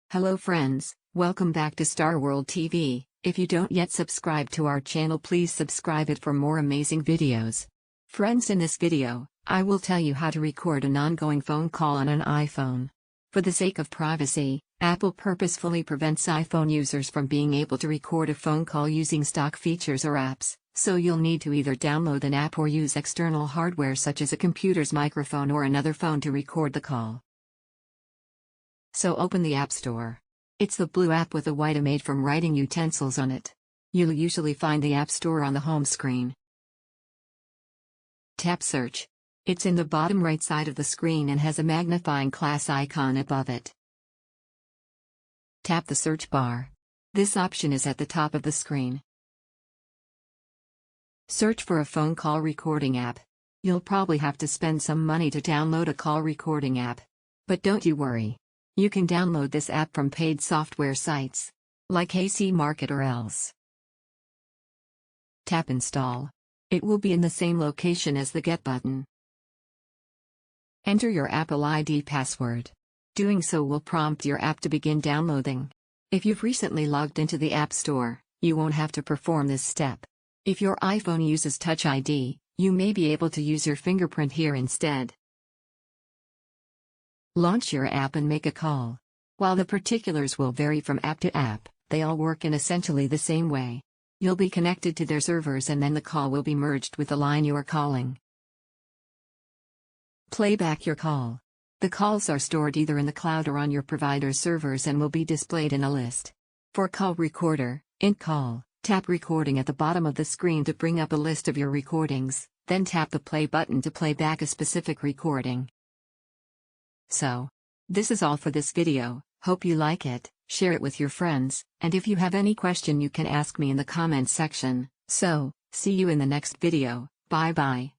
Hello friends, welcome back to Star World TV. If you don't yet subscribe to our channel, please subscribe it for more amazing videos. Friends, in this video, I will tell you how to record an ongoing phone call on an iPhone. For the sake of privacy, Apple purposefully prevents iPhone users from being able to record a phone call using stock features or apps, so you'll need to either download an app or use external hardware such as a computer's microphone or another phone to record the call. So open the App Store. It's the blue app with a white made from writing utensils on it. You'll usually find the App Store on the home screen. Tap Search. It's in the bottom right side of the screen and has a magnifying glass icon above it. Tap the search bar. This option is at the top of the screen. Search for a phone call recording app. You'll probably have to spend some money to download a call recording app. But don't you worry. You can download this app from paid software sites, like AC Market or else. Tap Install. It will be in the same location as the Get button. Enter your Apple ID password. Doing so will prompt your app to begin downloading. If you've recently logged into the App Store, you won't have to perform this step. If your iPhone uses Touch ID, you may be able to use your fingerprint here instead. Launch your app and make a call. While the particulars will vary from app to app, they all work in essentially the same way. You'll be connected to their servers and then the call will be merged with the line you are calling. Play back your call. The calls are stored either in the cloud or on your provider's servers and will be displayed in a list. For Call Recorder, in Call, tap Recording at the bottom of the screen to bring up a list of your recordings, then tap the play button to play back a specific recording. So, this is all for this video. Hope you like it, share it with your friends, and if you have any question you can ask me in the comments section. So, see you in the next video. Bye bye.